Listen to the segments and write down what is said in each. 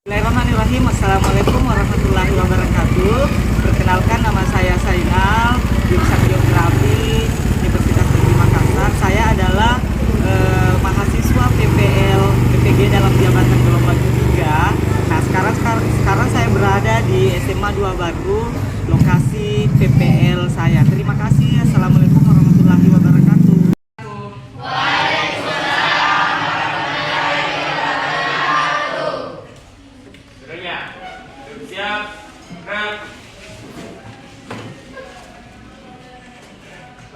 Bismillahirrahmanirrahim. Assalamualaikum warahmatullahi wabarakatuh. Perkenalkan, nama saya Sainal, jurusan Geografi Universitas Negeri Makassar. Saya adalah mahasiswa PPL PPG dalam jabatan gelombang ketiga. Nah, sekarang saya berada di SMA 2 Baru, lokasi PPL saya. Terima kasih. Assalamualaikum warahmatullahi wabarakatuh. Siap, gerak.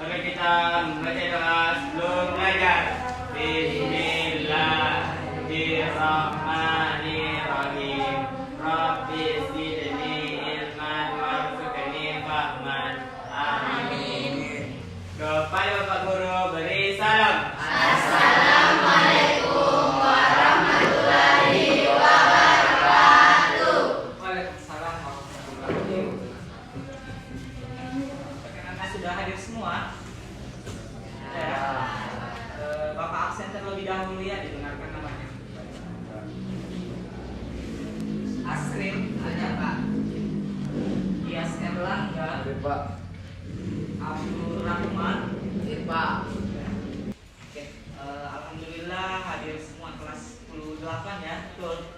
Mari kita membaca doa sebelum belajar. Bismillahirrahmanirrahim. Rabbi zidni ilman warzuqni fahman. Amin. Kepada Bapak Guru beri salam. Assalamualaikum warahmatullahi wabarakatuh. Waalaikumsalam warahmatullahi wabarakatuh. Perkenalkan, sudah hadir semua. Bapak absen terlebih dahulu ya, didengarkan namanya. Asrin, ada Pak. Iyas Erlangga. Pak. Abdul Rahman. Pak. Oke, alhamdulillah hadir semua kelas 18 ya, betul.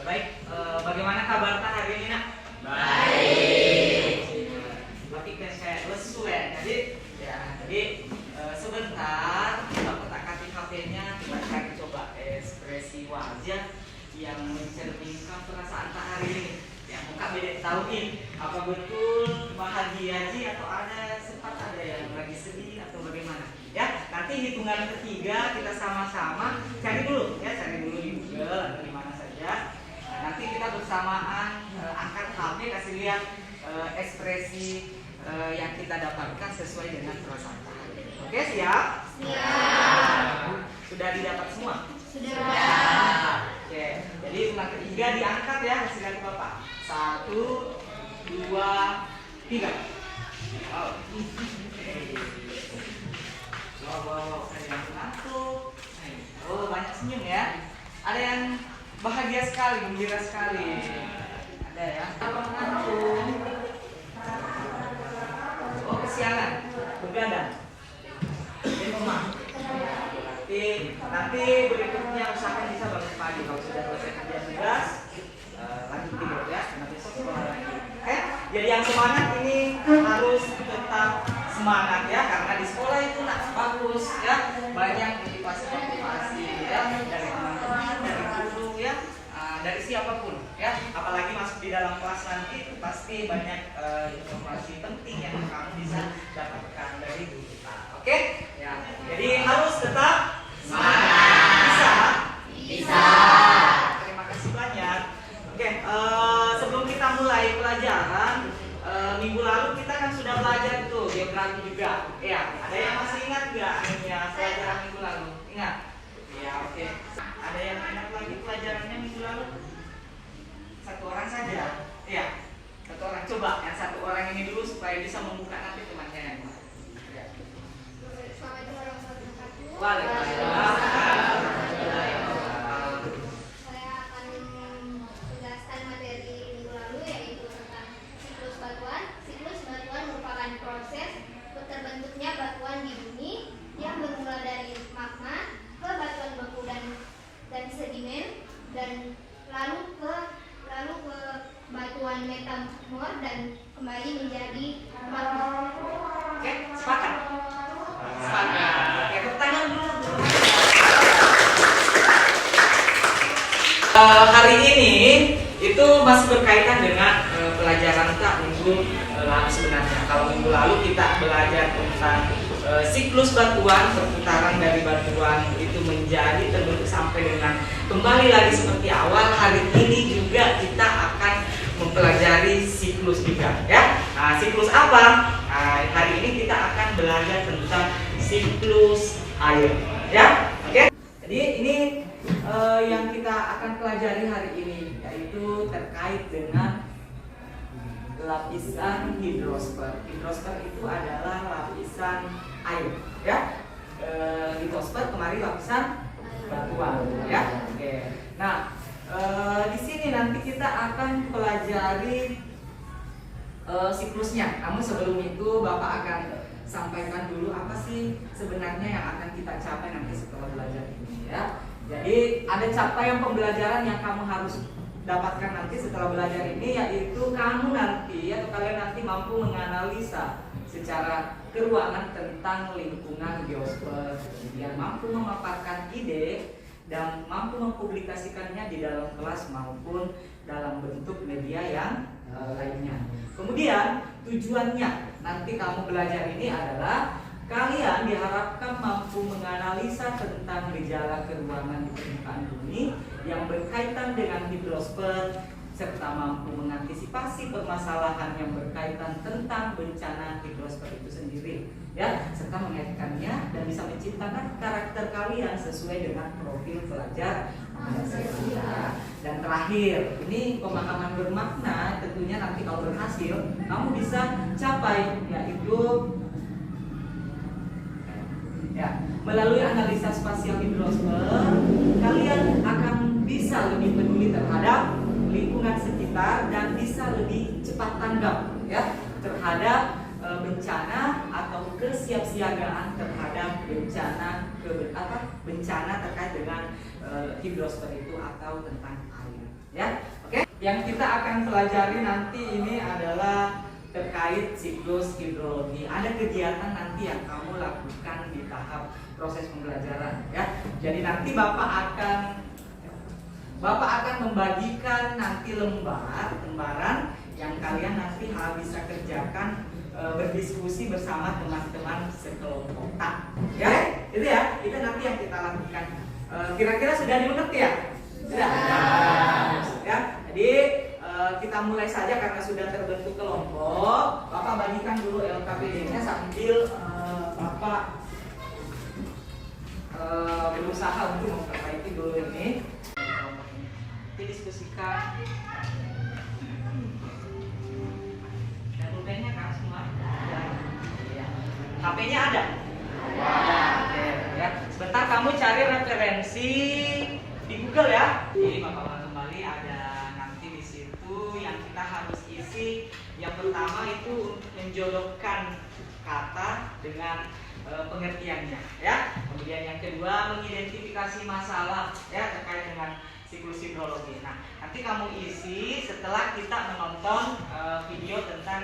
Baik, bagaimana kabar tak hari ini nak? Baik. Tapi kan saya lesu ya, jadi sebentar kita kotak-katik HP-nya, kita cari coba ekspresi wajah yang mencerminkan perasaan tak hari ini. Yang muka beda tahuin apa betul bahagia sih atau sempat ada yang lagi sedih atau bagaimana? Ya, nanti hitungan ketiga kita sama-sama cari dulu di Google atau di mana saja. Nah, nanti kita bersamaan angkat HP, kasih lihat ekspresi yang kita dapatkan sesuai dengan perasaan. Oke, siap? Siap. Sudah didapat semua? Sudah. Oke, jadi hitungan ketiga diangkat ya hasilnya ke Bapak. 1, 2, 3. Wow, ada yang ngantuk. Oh, banyak senyum ya. Ada yang bahagia sekali, gembira sekali. Ada ya. Apa ngantuk? Oh, kesiangan, begadang. Ini memang. Nanti berikutnya usahakan bisa bangun pagi kalau sudah selesai kerja tugas. Lanjut tidur ya, karena besok sekolah lagi. Oke, jadi yang semangat ini harus tetap semangat ya, karena di sekolah itu bagus ya, banyak motivasi ya dari teman-teman, dari guru ya, dari siapapun ya, apalagi masuk di dalam kelas nanti pasti banyak informasi penting yang kamu bisa dapatkan dari guru kita. Oke, ya, jadi harus tetap semangat. Bisa. Terima kasih banyak. Oke, sebelum kita mulai pelajaran, minggu lalu kita kan sudah belajar tuh geografi juga. Ya, ada yang masih ingat nggak ya pelajaran minggu lalu? Ingat? Ya, oke. Ada yang ingat lagi pelajarannya minggu lalu? Satu orang saja. Ya, satu orang. Coba yang satu orang ini dulu supaya bisa membuka nanti temannya yang lain. Ya. Waalaikumsalam. Terbentuknya batuan di bumi yang bermula dari magma ke batuan beku dan sedimen dan lalu ke batuan metamor dan kembali menjadi magma. Oke, sepakat? Sepakat. Oke, tepuk tangan dulu. Hari ini itu masih berkaitan dengan pelajaran kita minggu lalu sebenarnya. Kalau minggu lalu kita belajar tentang siklus batuan, perputaran dari batuan itu menjadi terbentuk sampai dengan kembali lagi seperti awal. Hari ini juga kita akan mempelajari siklus juga ya. Nah, siklus apa? Nah, hari ini kita akan belajar tentang siklus air ya. Oke. Jadi ini yang kita akan pelajari hari ini yaitu terkait dengan lapisan hidrosfer. Hidrosfer itu adalah lapisan air ya. Litosfer kemarin lapisan batuan ya. Oke. Nah, di sini nanti kita akan pelajari siklusnya. Namun sebelum itu Bapak akan sampaikan dulu apa sih sebenarnya yang akan kita capai nanti setelah belajar ini ya. Jadi ada capaian pembelajaran yang kamu harus dapatkan nanti setelah belajar ini, yaitu kamu nanti atau kalian nanti mampu menganalisa secara keruangan tentang lingkungan biosfer, kemudian mampu memaparkan ide dan mampu mempublikasikannya di dalam kelas maupun dalam bentuk media yang lainnya. Kemudian tujuannya nanti kamu belajar ini adalah kalian diharapkan mampu menganalisa tentang gejala keruangan di permukaan bumi yang berkaitan dengan hidrosfer, serta mampu mengantisipasi permasalahan yang berkaitan tentang bencana hidrosfer itu sendiri, ya, serta mengaitkannya dan bisa menciptakan karakter kalian sesuai dengan profil pelajar. Dan terakhir, ini pemahaman bermakna tentunya nanti kalau berhasil kamu bisa capai, yaitu ya, melalui analisa spasial hidrosfer kalian akan bisa lebih peduli terhadap lingkungan sekitar dan bisa lebih cepat tanggap ya terhadap bencana atau kesiapsiagaan terhadap bencana terkait dengan hidrosfer itu atau tentang air ya. Oke, yang kita akan pelajari nanti ini adalah terkait siklus hidrologi. Ada kegiatan nanti yang kamu lakukan di tahap proses pembelajaran ya. Jadi nanti Bapak akan membagikan nanti lembaran yang kalian nanti bisa kerjakan, berdiskusi bersama teman-teman sekelompok. Ya, itu ya. Itu nanti yang kita lakukan. Kira-kira sudah dimengerti ya? Sudah. Ya. Jadi kita mulai saja karena sudah terbentuk kelompok. Bapak bagikan dulu LKPD-nya sambil Bapak berusaha untuk memperbaiki dulu ini. Nanti diskusikan. Dan pulpennya kan semua ada. HP-nya ada? Ada. Oke, ya. Sebentar kamu cari referensi di Google ya. Jadi Bapak kembali ada nanti di situ yang kita harus isi. Yang pertama itu menjodohkan kata dengan pengertiannya ya. Kemudian yang kedua mengidentifikasi masalah ya terkait dengan siklus hidrologi. Nah, nanti kamu isi setelah kita menonton video tentang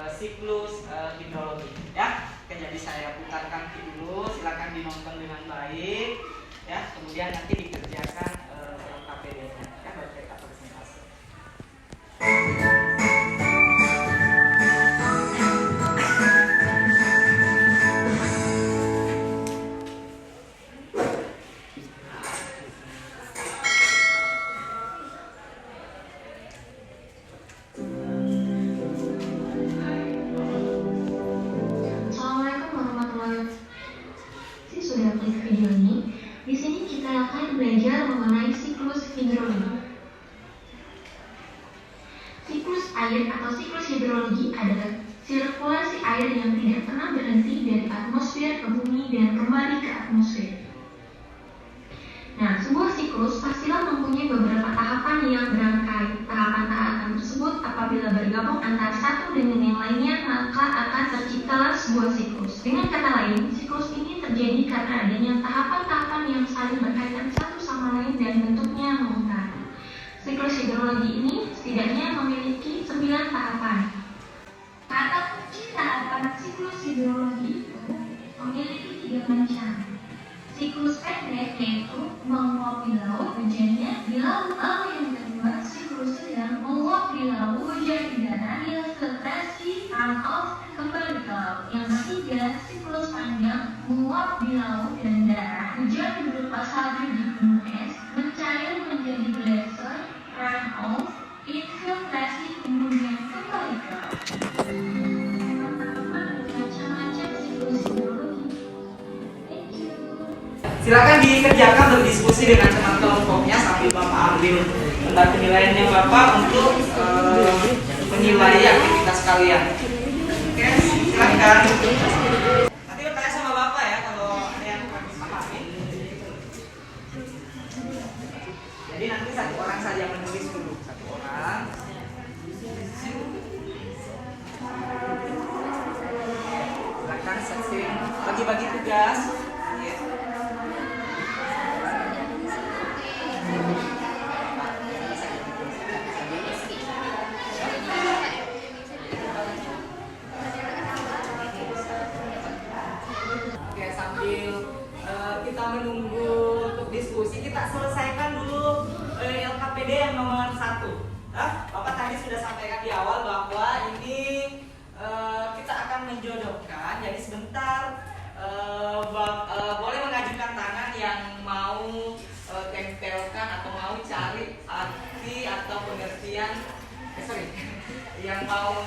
siklus hidrologi ya. Oke, jadi saya putarkan dulu, silakan dinonton dengan baik ya. Kemudian nanti dikerjakan KPD-nya ya, baru kita presentasi. Belajar mengenai siklus hidrologi. Siklus air atau siklus hidrologi adalah sirkulasi air yang tidak pernah berhenti dari atmosfer ke bumi dan kembali ke atmosfer. Nah, sebuah siklus pastilah mempunyai beberapa tahapan yang berangkai. Tahapan-tahapan tersebut apabila bergabung antara satu dengan yang lainnya, maka akan terciptalah sebuah siklus. Dengan kata lain, siklus ini terjadi karena adanya tahapan-tahapan yang saling berkaitan satu sama lain dan bentuknya mengutara. Siklus hidrologi ini setidaknya memiliki 9 tahapan. Kata kunci tahapan siklus hidrologi itu memiliki 3 macam. Siklus pendek yaitu menguap di laut, hujannya di laut. Lalu yang kedua, siklus sedang menguap di laut, hujan di darat, filtrasi, runoff, kembali ke laut. Yang ketiga, siklus panjang menguap di laut dan darat, hujan berupa salju di gunung es, mencair menjadi glacier, runoff, infiltrasi, kemudian kembali ke laut. Macam-macam siklus hidrologi. Silakan dikerjakan berdiskusi dengan teman kelompoknya sambil Bapak ambil tanda penilaiannya Bapak untuk menilai aktivitas kalian. Oke, silakan. Nanti bertanya sama Bapak ya kalau ada yang kurang paham. Jadi nanti satu orang saja menulis dulu, satu orang. Silakan setting, bagi-bagi tugas. Ya. Oke, sambil kita menunggu untuk diskusi, kita selesaikan dulu LKPD yang nomor 1. Bapak tadi sudah sampaikan di awal bahwa ini kita akan menjodohkan. Jadi sebentar boleh mengajukan tangan yang mau tempelkan atau mau cari arti atau pengertian, yang mau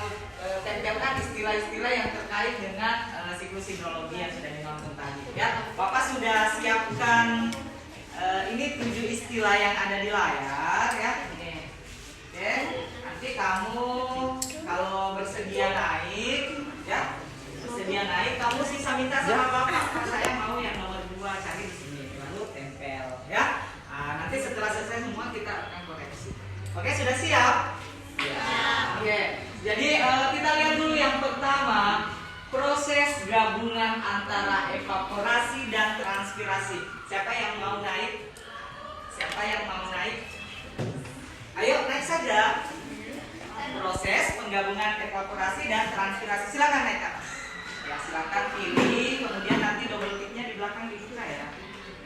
tempelkan istilah-istilah yang terkait dengan siklus hidrologi yang sudah ditonton tadi. Ya, Bapak sudah siapkan ini 7 istilah yang ada di layar ya. Ini. Oke, nanti kamu kalau bersedia naik ya, kamu sisa minta sama Bapak, saya mau yang nomor 2 cari di sini, lalu tempel ya. Nanti setelah selesai semua kita akan koreksi. Oke, sudah siap? Ya. Oke. Jadi kita lihat dulu yang pertama, proses gabungan antara evaporasi dan transpirasi. Siapa yang mau naik? Siapa yang mau naik? Ayo naik saja. Proses penggabungan evaporasi dan transpirasi. Silakan naik ke atas. Ya, silakan pilih. Kemudian nanti double ticknya di belakang dibuka ya.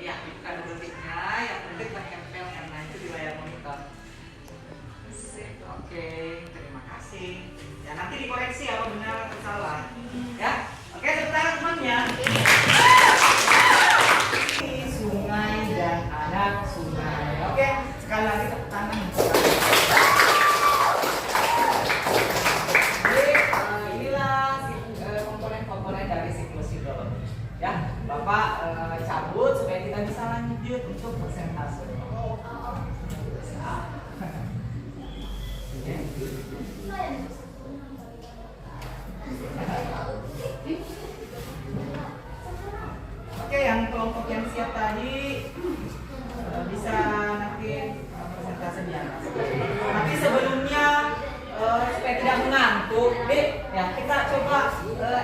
Ya, dibuka double ticknya. Yang penting tertempel karena itu di layar monitor. Oke, terima kasih. Ya, nanti dikoreksi apa benar atau salah. Ya, oke, tepuk tangan temannya. Ini sungai dan anak sungai. Oke, sekali lagi tepuk tangan. Komponen dari siklus hidrologi. Ya, Bapak cabut supaya kita bisa lanjut untuk persentase. Oke, yang kelompok yang siap tadi bisa nanti persentase di atas. Tapi sebelumnya supaya tidak mengantuk, Dek, ya kita coba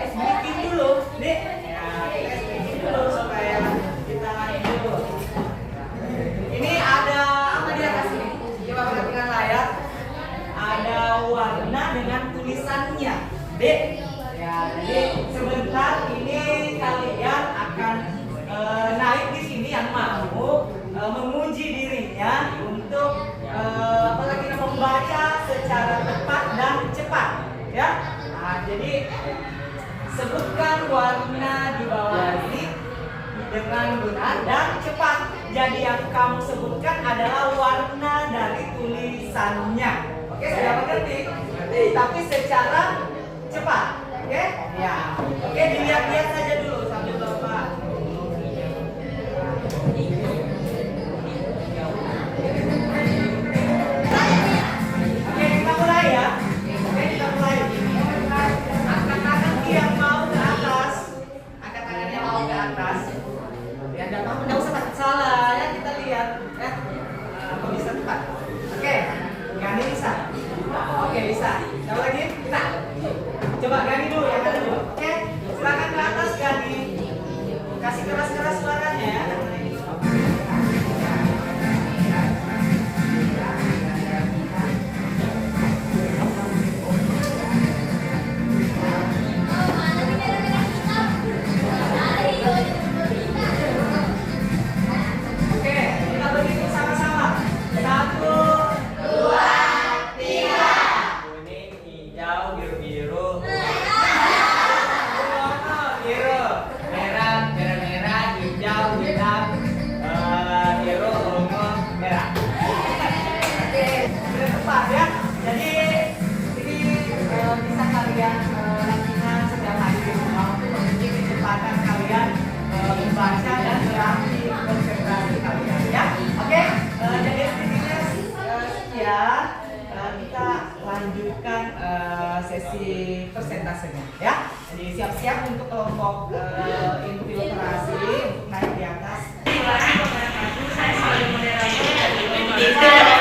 SBK dulu, Dek. Ya, kita SBK dulu supaya kita lanjut. Ini ada apa di atas ini? Coba perhatikan layar. Ada warna dengan tulisannya, Dek. Ya, jadi sebentar ini kalian akan naik di sini yang mau menguji dirinya untuk membaca secara tepat dan cepat, ya. Nah, jadi sebutkan warna di bawah ini dengan benar dan cepat. Jadi yang kamu sebutkan adalah warna dari tulisannya. Oke, sudah mengerti? Tapi secara cepat. Oke? Ya. Oke, dilihat-lihat saja dulu sambil Bapak. Oke, kita mulai ya. Oke, kita mulai. Angkat tangan yang mau ke atas. Angkat tangan yang mau ke atas. Ya, enggak usah takut salah ya, kita lihat ya. Kok bisa tepat? Oke. Gani bisa. Oke, bisa. Coba lagi. Kita. Coba Gani dulu ya, Gani dulu. Oke. Silakan ke atas Gani. Kasih keras-keras suaranya ya. Membaca dan berarti konsentrasi kalian ya. Oke, jadi intinya sekian. Kita lanjutkan sesi persentasenya ya. Jadi siap-siap untuk kelompok infiltrasi untuk naik di atas. Saya sebagai moderator dari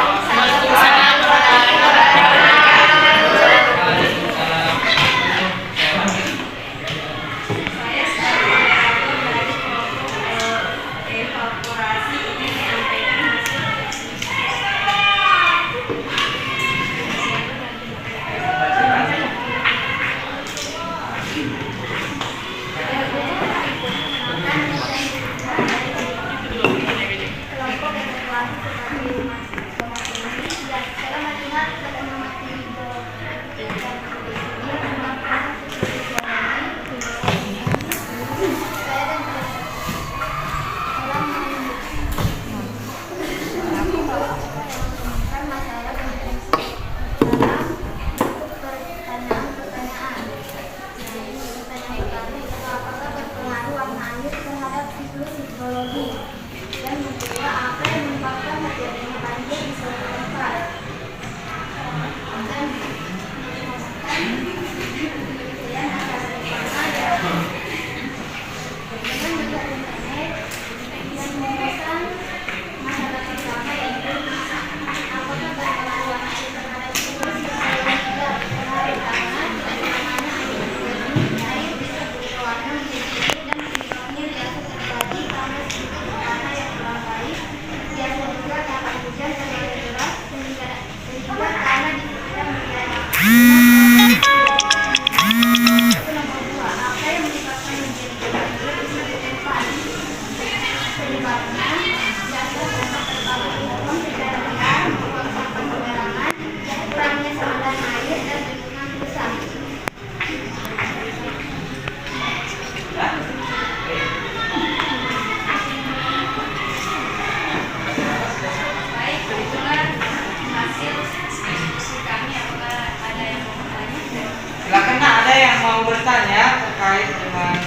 Silakan, ada yang mau bertanya terkait dengan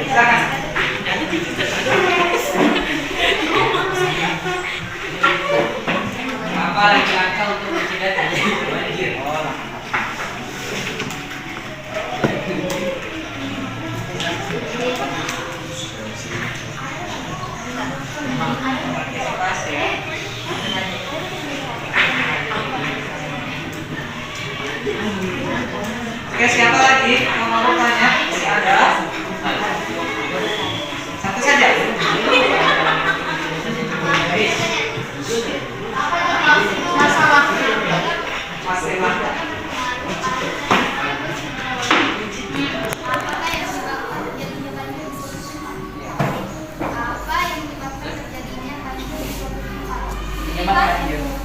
silakan. Apa lagi langkah untuk mencegah terjadi banjir? Partisipasi. Oke, siapa lagi mau bertanya? Masih ada? Satu saja. Masalah.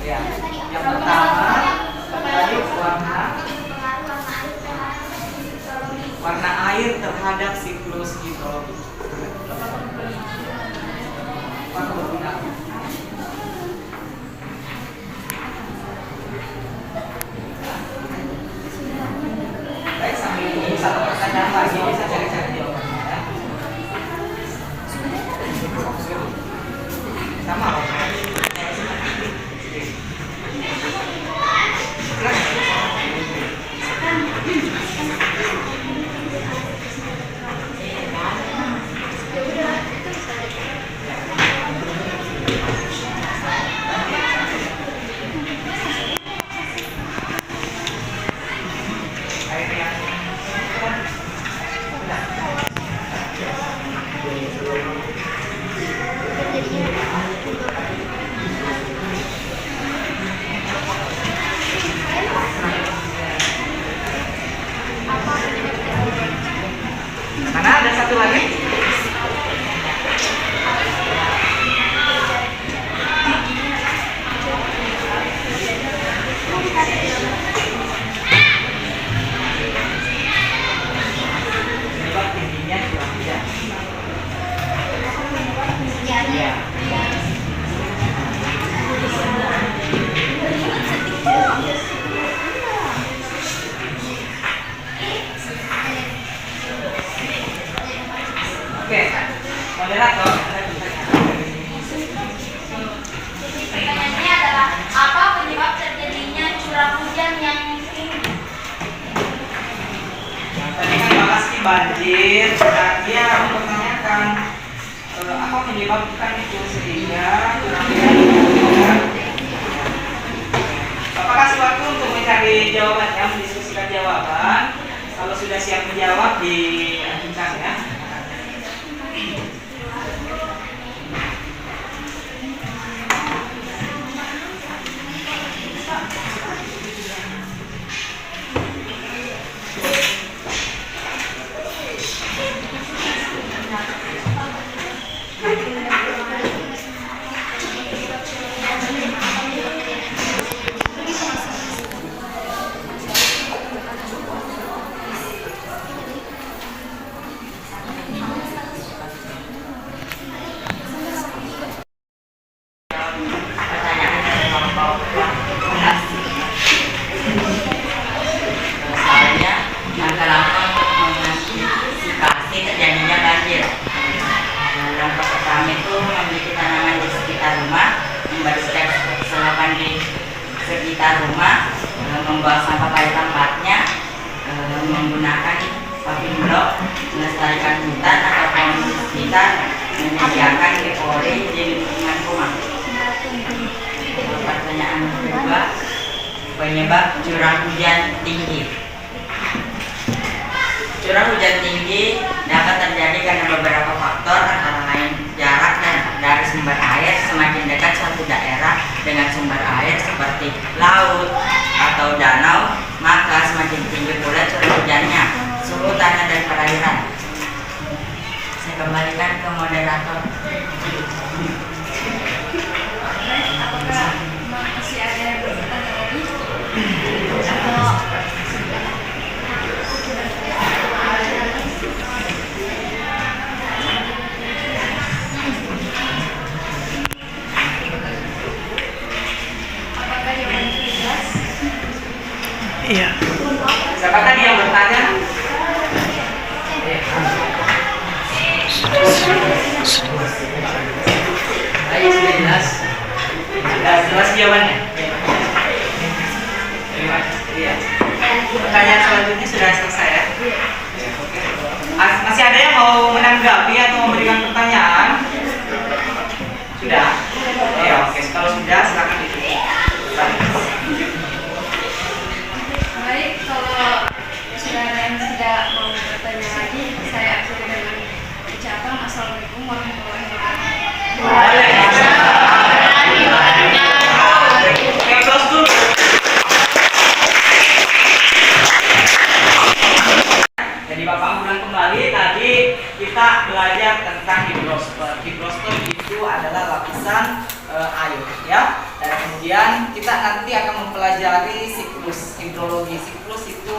Ya. Yang pertama tadi warna air terhadap siklus hidrologi. Apa berguna? Baik, sambil tunggu satu pertanyaan lagi bisa cari-cari jawabannya ya. Sama loh. Mana ada satu lagi? Penyebab tingginya curah hujan. Ya. Oke, moderator. Pertanyaannya adalah apa penyebab terjadinya curah hujan yang tinggi? Tadi kan bahas di banjir, nah dia mempertanyakan apa menyebabkan itu sehingga curah hujan meningkat. Bapak kasih waktu untuk mencari jawabannya, mendiskusikan jawaban. Kalau sudah siap menjawab diajukan ya. membuang sampah pada tempatnya, menggunakan paving block, melestarikan hutan ataupun kita menyediakan EPORI di lingkungan rumah. Pertanyaan kedua, penyebab curah hujan tinggi. Curah hujan tinggi dapat terjadi karena beberapa faktor, antara lain jarak dari sumber air. Semakin dekat suatu daerah dengan sumber air seperti laut atau danau, maka semakin tinggi pula curah hujannya. Suhu tanah dan perairan. Saya kembalikan ke moderator. Apakah masih ada yang bertanya lagi? Apakah jawabannya jelas? Iya. Siapa tadi yang bertanya? Baik, sudah jelas. Sudah jelas jawabannya. Terima kasih. Iya. Pertanyaan selanjutnya sudah selesai ya? Oke. Masih ada yang mau menanggapi atau memberikan pertanyaan? Sudah? Ya, oke. Kalau sudah, silakan ditutup. Baik, kalau sudah ada yang tidak mau bertanya lagi, saya akhiri dengan ucapan Assalamualaikum warahmatullahi wabarakatuh. Jadi Bapak ulang kembali, tadi kita belajar tentang hidrosfer. Hidrosfer itu adalah lapisan air, ya. Dan kemudian kita nanti akan mempelajari siklus hidrologi. Siklus itu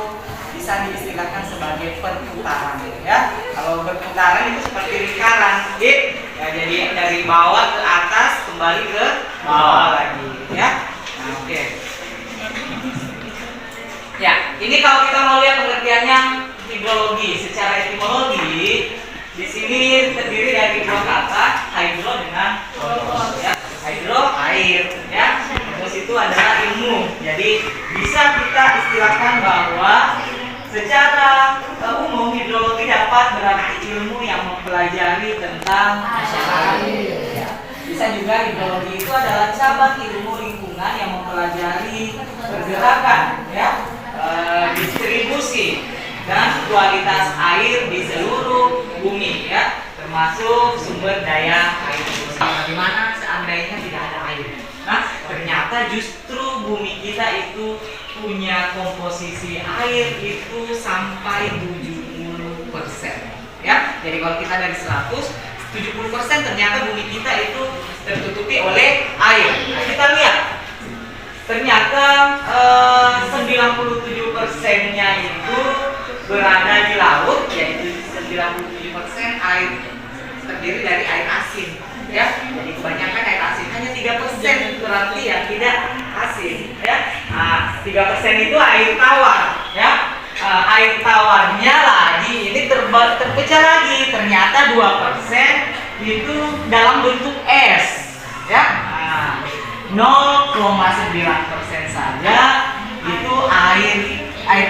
bisa diistilahkan sebagai perputaran, ya. Kalau perputaran itu seperti lingkaran, ya, jadi dari bawah ke atas kembali ke bawah lagi, ya. Nah, oke. Ya, ini kalau kita mau lihat pengertiannya hidrologi secara etimologi, di sini terdiri dari dua kata, hydro dengan lodos, ya. Hydro air, ya. Terus itu adalah ilmu. Jadi bisa kita istilahkan bahwa secara umum hidrologi dapat berarti ilmu yang mempelajari tentang air. Ya. Bisa juga hidrologi itu adalah cabang ilmu lingkungan yang mempelajari pergerakan, ya, distribusi dan kualitas air di seluruh bumi, ya, termasuk sumber daya air. Bagaimana seandainya tidak ada air? Nah, ternyata justru bumi kita itu punya komposisi air itu sampai 70%, ya. Jadi kalau kita dari 100, 70% ternyata bumi kita itu tertutupi oleh air. Nah, kita lihat ternyata 97%-nya itu berada di laut, yaitu 97% air terdiri dari air asin, ya. Jadi kebanyakan air asin, hanya 3% berarti yang tidak asin, ya. Nah, 3% itu air tawar, ya. Air tawarnya lagi ini terpecah lagi, ternyata 2% itu dalam bentuk es, ya. Nah, 0,9% saja itu air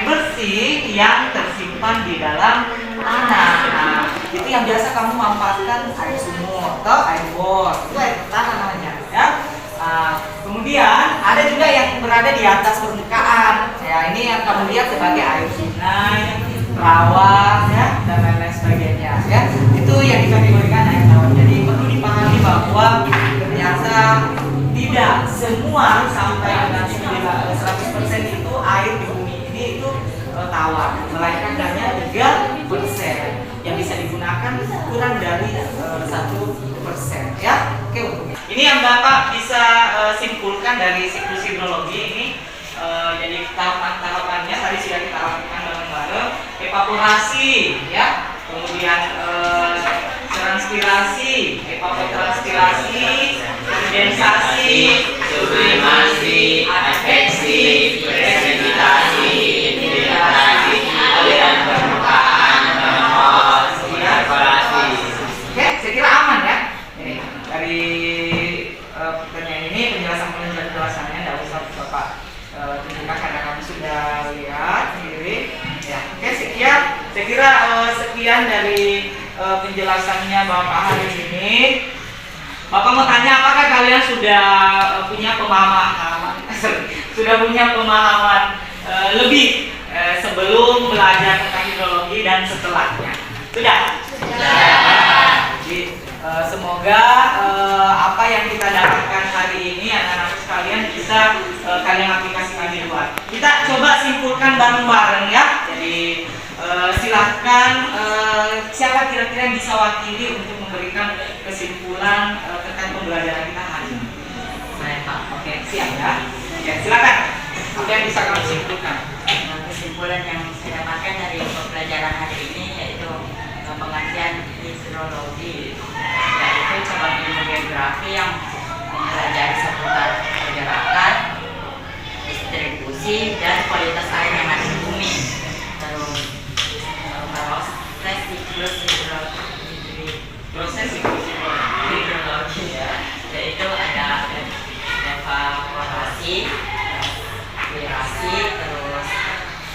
bersih yang tersimpan di dalam tanah. Nah, itu yang biasa kamu manfaatkan air sumur atau air bor, itu air tanah namanya, ya. Kemudian ada juga yang berada di atas permukaan, ya. Ini yang kamu lihat sebagai air sungai, rawa, ya, dan lain-lain sebagainya, ya. Itu yang dikategorikan air tawar. Jadi perlu dipahami bahwa ternyata tidak semua sampai dengan 100% itu air di bumi ini itu tawar, melainkan hanya 3% yang bisa digunakan kurang dari 1%, ya. Oke, untuk ini yang Bapak bisa simpulkan dari siklus hidrologi ini. Jadi tahapan-tahapannya tadi sudah kita lakukan bareng-bareng. Evaporasi, ya. Kemudian transpirasi, evapotranspirasi, kondensasi, sublimasi, adveksi, presipitasi, infiltrasi, aliran permukaan, termos, evaporasi. Oke, saya kira aman, ya. Ini dari pertanyaan ini penjelasannya tidak usah Bapak tunjukkan karena kami sudah Saya kira sekian dari penjelasannya Bapak hari ini. Bapak mau tanya, apakah kalian sudah punya pemahaman lebih sebelum belajar tentang hidrologi dan setelahnya? Sudah? Jadi semoga apa yang kita dapatkan hari ini anak-anak sekalian bisa kalian aplikasikan di luar. Kita coba simpulkan bareng-bareng ya. Jadi silahkan siapa kira-kira yang bisa wakili untuk memberikan kesimpulan terkait pembelajaran kita hari ini? Saya Pak. Oke, siap ya. Ya, silakan. Apa yang bisa kamu simpulkan? Kesimpulan yang saya dapatkan dari pembelajaran hari ini yaitu pengajian hidrologi, yaitu cabang ilmu geografi yang mempelajari seputar pergerakan, distribusi, dan kualitas air yang ada di bumi. Terus proses siklus hidrologi ya, yaitu ada evaporasi, aspirasi, terus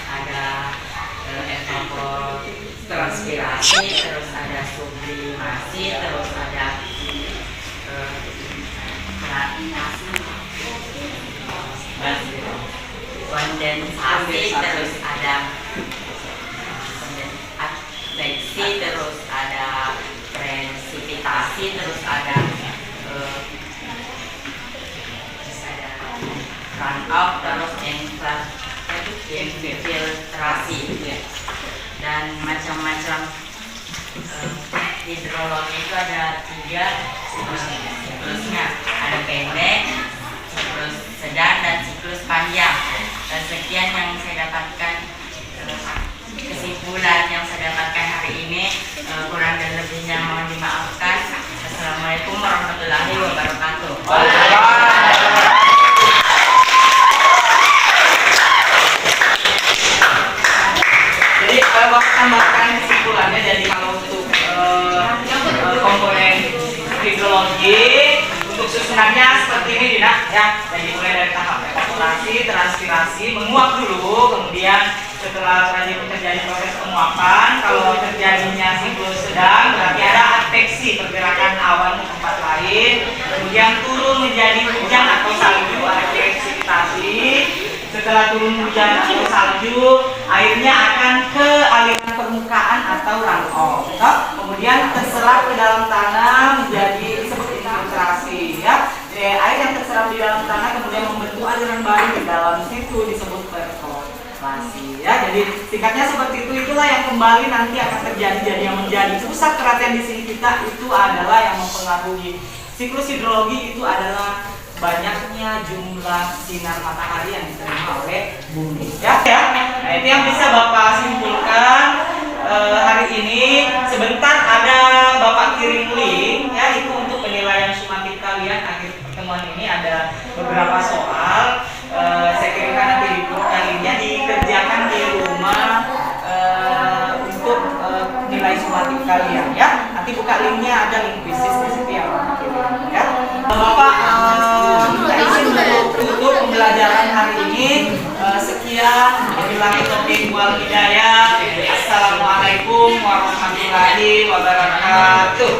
ada evapotranspirasi, terus ada sublimasi, terus ada kondensasi, terus ada adveksi, terus ada presipitasi, terus ada run out, terus infiltrasi dan macam-macam. Hidrologi itu ada 3 siklusnya, ada pendek, siklus sedang, dan siklus panjang. Dan sekian yang saya dapatkan, kesimpulan yang saya dapatkan hari ini. Kurang dan lebihnya mohon dimaafkan. Assalamualaikum warahmatullahi wabarakatuh. Jadi Bapak tambahkan kesimpulannya. Jadi kalau untuk komponen hidrologi untuk susunannya seperti ini Dina ya. Jadi mulai dari tahap evaporasi, transpirasi, menguap dulu, kemudian setelah terjadi proses penguapan, kalau terjadinya siklus sedang berarti ada adveksi, pergerakan awan ke tempat lain, kemudian turun menjadi hujan atau salju, ada presipitasi. Setelah turun hujan atau salju, airnya akan ke aliran permukaan atau runoff. Kemudian terserap ke dalam tanah menjadi seperti infiltrasi ya. Air yang terserap di dalam tanah kemudian membentuk aliran baru di dalam situ disebut perkolasi ya. Jadi singkatnya seperti itu. Itulah yang kembali nanti akan terjadi. Jadi yang menjadi pusat perhatian di sini kita itu adalah yang mempengaruhi siklus hidrologi itu adalah banyaknya jumlah sinar matahari yang diterima oleh bumi ya. Nah, itu yang bisa Bapak simpulkan hari ini. Sebentar ada Bapak kirim link ya, itu untuk penilaian sumatif kalian. Akhir pertemuan ini ada beberapa soal, saya kirimkan nanti di grup linknya, dikerjakan di rumah untuk nilai sumatif kalian ya. Nanti buka linknya, ada link bisnis di situ yang Bapak kirim ya. Bapak izin untuk tutup pembelajaran hari ini. Sekian, wabillahi taufiq wal hidayah. Assalamualaikum warahmatullahi wabarakatuh.